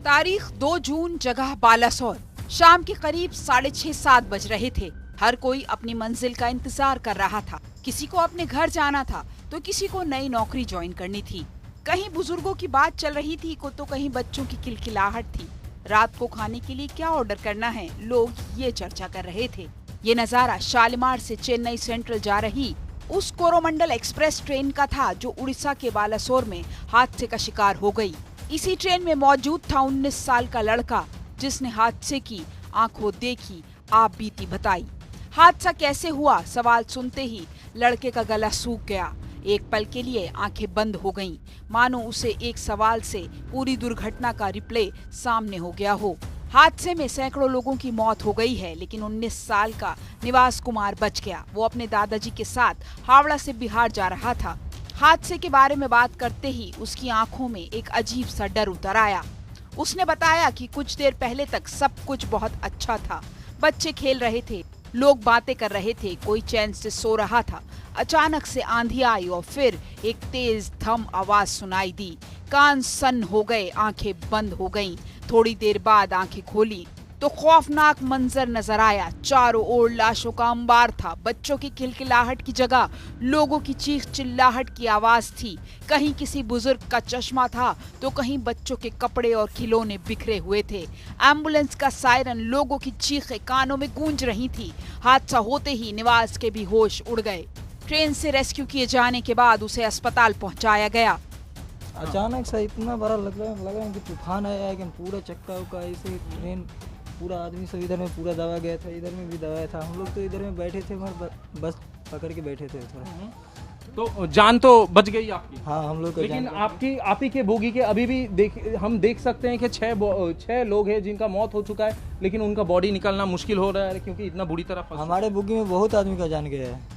तारीख 2 जून, जगह बालासोर। शाम के करीब 6:30-7 बज रहे थे। हर कोई अपनी मंजिल का इंतजार कर रहा था। किसी को अपने घर जाना था तो किसी को नई नौकरी ज्वाइन करनी थी। कहीं बुजुर्गों की बात चल रही थी तो कहीं बच्चों की किलकिलाहट थी। रात को खाने के लिए क्या ऑर्डर करना है, लोग ये चर्चा कर रहे थे। ये नजारा शालीमार से चेन्नई सेंट्रल जा रही उस कोरोमंडल एक्सप्रेस ट्रेन का था जो उड़ीसा के बालासोर में हादसे का शिकार हो गई। इसी ट्रेन में मौजूद था 19 साल का लड़का जिसने हादसे की आंखों देखी आप बीती बताई। हादसा कैसे हुआ, सवाल सुनते ही लड़के का गला सूख गया। एक पल के लिए आंखें बंद हो गईं, मानो उसे एक सवाल से पूरी दुर्घटना का रिप्ले सामने हो गया हो। हादसे में सैकड़ों लोगों की मौत हो गई है, लेकिन 19 साल का निवास कुमार बच गया। वो अपने दादाजी के साथ हावड़ा से बिहार जा रहा था। हादसे के बारे में बात करते ही उसकी आंखों में एक अजीब सा डर उतर आया। उसने बताया कि कुछ देर पहले तक सब कुछ बहुत अच्छा था। बच्चे खेल रहे थे, लोग बातें कर रहे थे, कोई चैन से सो रहा था। अचानक से आंधी आई और फिर एक तेज धम आवाज सुनाई दी। कान सन्न हो गए, आंखें बंद हो गईं। थोड़ी देर बाद आंखें खोली तो खौफनाक मंजर नजर आया। चारों ओर लाशों का अंबार था। बच्चों की खिलखिलाहट की जगह लोगों की चीख चिल्लाहट की आवाज थी। कहीं किसी बुजुर्ग का चश्मा था तो कहीं बच्चों के कपड़े और खिलौने बिखरे हुए थे। एम्बुलेंस का सायरन, लोगों की चीखें कानों में गूंज रही थी। हादसा होते ही निवास के भी होश उड़ गए। ट्रेन से रेस्क्यू किए जाने के बाद उसे अस्पताल पहुंचाया गया। अचानक से इतना बड़ा लगा कि तूफान आया कि पूरा चक्का उक्का ऐसे ट्रेन पूरा आदमी सब इधर में पूरा दबा गया था, इधर में भी दबाया था। हम लोग तो इधर में बैठे थे, मगर बस पकड़ के बैठे थे थोड़ा। तो जान तो बच गई आपकी? हाँ, हम लोग को लेकिन आप ही के बोगी के अभी भी हम देख सकते हैं कि छह लोग हैं जिनका मौत हो चुका है, लेकिन उनका बॉडी निकालना मुश्किल हो रहा है क्योंकि इतना बुरी तरह हमारे बोगी में बहुत आदमी का जान गया है।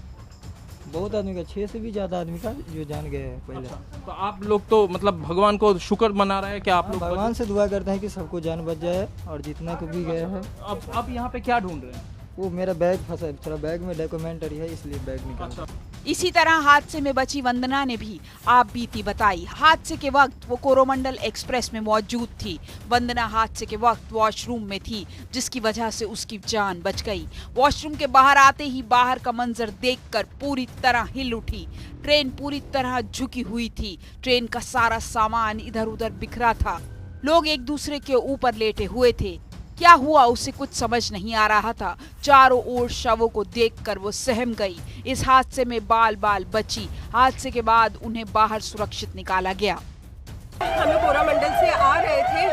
बहुत आदमी का, 6 से भी ज़्यादा आदमी का जो जान गया है पहले। अच्छा, तो आप लोग तो मतलब भगवान को शुक्र मना रहे हैं कि आप लोग भगवान से दुआ करते हैं कि सबको जान बच जाए और जितना को भी गया है। अब आप यहाँ पे क्या ढूंढ रहे हैं? वो मेरा बैग फंसा है, थोड़ा बैग में डॉक्यूमेंटरी है इसलिए बैग निकाला। इसी तरह हादसे में बची वंदना ने भी आप बीती बताई। हादसे के वक्त वो कोरोमंडल एक्सप्रेस में मौजूद थी। वंदना हादसे के वक्त वॉशरूम में थी, जिसकी वजह से उसकी जान बच गई। वॉशरूम के बाहर आते ही बाहर का मंजर देखकर पूरी तरह हिल उठी। ट्रेन पूरी तरह झुकी हुई थी। ट्रेन का सारा सामान इधर उधर बिखरा था। लोग एक दूसरे के ऊपर लेटे हुए थे। क्या हुआ उसे कुछ समझ नहीं आ रहा था। चारों ओर शवों को देखकर वो सहम गई। इस हादसे में बाल बाल बची। हादसे के बाद उन्हें बाहर सुरक्षित निकाला गया। हम कोरोमंडल से आ रहे थे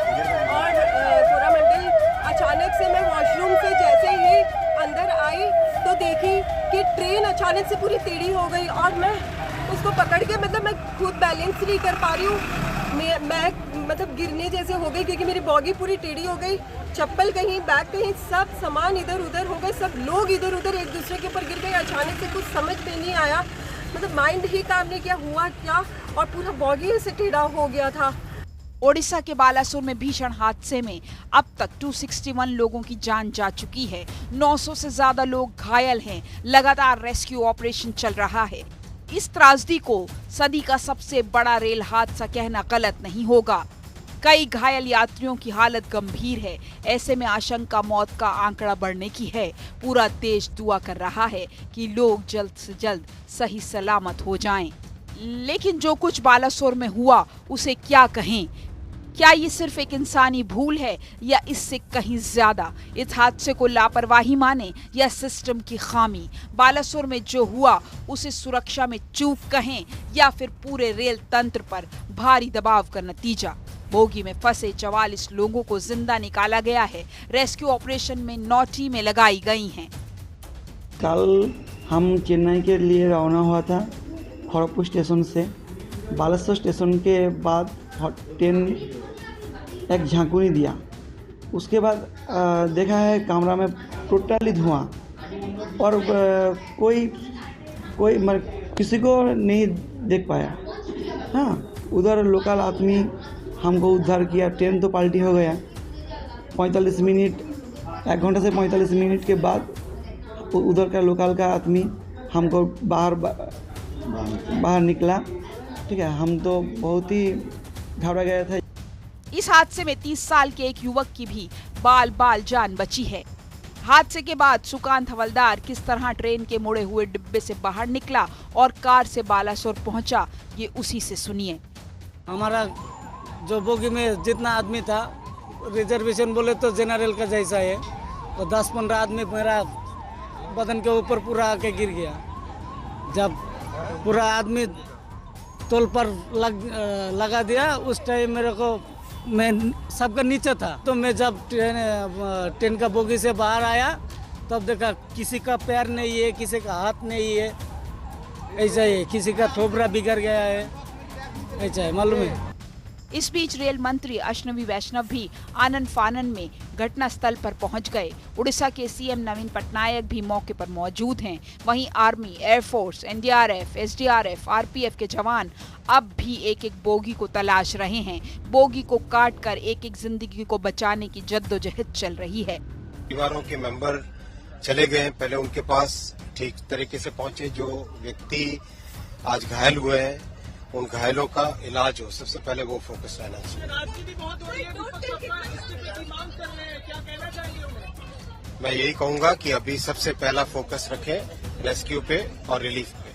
और कोरोमंडल अचानक से मैं वॉशरूम से जैसे ही अंदर आई तो देखी कि ट्रेन अचानक से पूरी टेढ़ी हो गई और मैं उसको पकड़ के मतलब मैं खुद बैलेंस नहीं कर पा रही हूँ। मैं मतलब गिरने जैसे हो गई क्योंकि मेरी बॉडी पूरी टेढ़ी हो गई। चप्पल कहीं, बैग कहीं, सब सामान इधर उधर हो गए। सब लोग इधर उधर एक दूसरे के ऊपर गिर गए। अचानक से कुछ समझ में नहीं आया, मतलब माइंड ही काम नहीं किया हुआ क्या, और पूरा बॉडी ऐसे टेढ़ा हो गया था। ओडिशा के बालासोर में भीषण हादसे में अब तक 261 लोगों की जान जा चुकी है। 900 से ज्यादा लोग घायल हैं। लगातार रेस्क्यू ऑपरेशन चल रहा है। इस त्रासदी को सदी का सबसे बड़ा रेल हादसा कहना गलत नहीं होगा। कई घायल यात्रियों की हालत गंभीर है। ऐसे में आशंका मौत का आंकड़ा बढ़ने की है। पूरा देश दुआ कर रहा है कि लोग जल्द से जल्द सही सलामत हो जाएं। लेकिन जो कुछ बालासोर में हुआ उसे क्या कहें? क्या ये सिर्फ एक इंसानी भूल है या इससे कहीं ज्यादा? इस हादसे को लापरवाही माने या सिस्टम की खामी? बालासोर में जो हुआ उसे सुरक्षा में चूक कहें या फिर पूरे रेल तंत्र पर भारी दबाव का नतीजा? बोगी में फंसे 44 लोगों को जिंदा निकाला गया है। रेस्क्यू ऑपरेशन में 9 टीमें लगाई गई हैं। कल हम चेन्नई के लिए रवाना हुआ था खड़गपुर स्टेशन से। बालासोर स्टेशन के बाद ट्रेन एक झांकुनी दिया। उसके बाद देखा है कैमरा में टोटली धुआं और कोई किसी को नहीं देख पाया। हाँ, उधर लोकल आदमी हमको उद्धार किया। ट्रेन तो पलटी हो गया। 45 मिनट, 1 घंटा से 45 मिनट के बाद उधर का लोकल का आदमी हमको बाहर निकला। ठीक है, हम तो बहुत ही घबरा गए थे। इस हादसे में 30 साल के एक युवक की भी बाल बाल जान बची है। हादसे के बाद सुकांत हवलदार किस तरह ट्रेन के मुड़े हुए डिब्बे से बाहर निकला और कार से बालासोर पहुंचा, ये उसी से सुनिए। हमारा जो बोगी में जितना आदमी था, रिजर्वेशन बोले तो जनरल का जैसा है, तो 10-15 आदमी मेरा बदन के ऊपर पूरा आके गिर गया। जब पूरा आदमी तोल पर लगा दिया, उस टाइम मेरे को, मैं सबका नीचे था, तो मैं जब ट्रेन का बोगी से बाहर आया तब देखा किसी का पैर नहीं है, किसी का हाथ नहीं है, ऐसा है, किसी का थोबरा बिगड़ गया है, ऐसा है, मालूम है। इस बीच रेल मंत्री अश्विनी वैष्णव भी आनन फानन में घटना स्थल पर पहुंच गए। उड़ीसा के सीएम नवीन पटनायक भी मौके पर मौजूद हैं। वहीं army, air force, NDRF, SDRF, RPF के जवान अब भी एक एक बोगी को तलाश रहे हैं। बोगी को काट कर एक एक जिंदगी को बचाने की जद्दोजहद चल रही है। परिवारों के मेंबर चले गए, पहले उनके पास ठीक तरीके से पहुंचे। जो व्यक्ति आज घायल हुए हैं, उन घायलों का इलाज हो, सबसे पहले वो फोकस रहना चाहिए। मैं यही कहूंगा कि अभी सबसे पहला फोकस रखें रेस्क्यू पे और रिलीफ पे।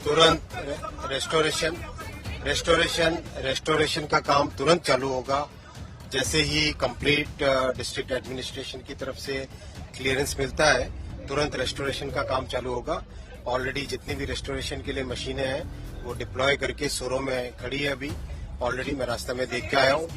तुरंत रेस्टोरेशन का काम तुरंत चालू होगा। जैसे ही कंप्लीट डिस्ट्रिक्ट एडमिनिस्ट्रेशन की तरफ से क्लियरेंस मिलता है, तुरंत रेस्टोरेशन का काम चालू होगा। ऑलरेडी जितनी भी रेस्टोरेशन के लिए मशीनें हैं वो डिप्लॉय करके सोरो में खड़ी है। अभी ऑलरेडी मैं रास्ते में देख के आया हूँ।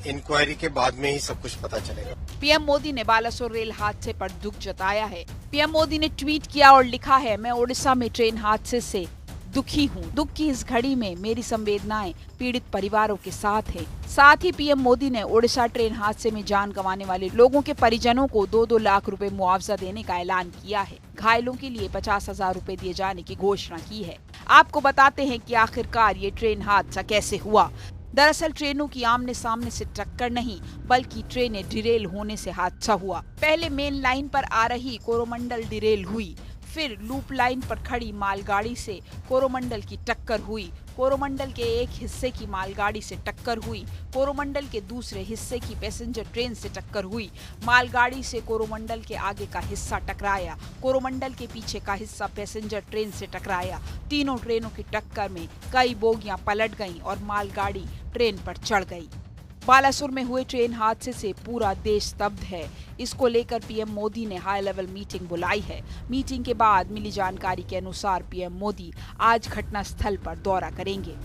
इंक्वायरी के बाद में ही सब कुछ पता चलेगा। पीएम मोदी ने बालासोर रेल हादसे पर दुख जताया है। पीएम मोदी ने ट्वीट किया और लिखा है, मैं ओडिशा में ट्रेन हादसे से दुखी हूँ। दुख की इस घड़ी में मेरी संवेदनाएं पीड़ित परिवारों के साथ है। साथ ही पीएम मोदी ने ओडिशा ट्रेन हादसे में जान गंवाने वाले लोगों के परिजनों को 2-2 लाख रुपए मुआवजा देने का ऐलान किया है। घायलों के लिए 50,000 रुपए दिए जाने की घोषणा की है। आपको बताते हैं कि आखिरकार ये ट्रेन हादसा कैसे हुआ। दरअसल ट्रेनों की आमने सामने से टक्कर नहीं, बल्कि ट्रेनें डिरेल होने से हादसा हुआ। पहले मेन लाइन पर आ रही कोरोमंडल डिरेल हुई, फिर लूप लाइन पर खड़ी मालगाड़ी से कोरोमंडल की टक्कर हुई। कोरोमंडल के एक हिस्से की मालगाड़ी से टक्कर हुई, कोरोमंडल के दूसरे हिस्से की पैसेंजर ट्रेन से टक्कर हुई। मालगाड़ी से कोरोमंडल के आगे का हिस्सा टकराया, कोरोमंडल के पीछे का हिस्सा पैसेंजर ट्रेन से टकराया। तीनों ट्रेनों की टक्कर में कई बोगियां पलट गईं और मालगाड़ी ट्रेन पर चढ़ गई। बालासुर में हुए ट्रेन हादसे से पूरा देश स्तब्ध है। इसको लेकर पीएम मोदी ने हाई लेवल मीटिंग बुलाई है। मीटिंग के बाद मिली जानकारी के अनुसार पीएम मोदी आज घटना स्थल पर दौरा करेंगे।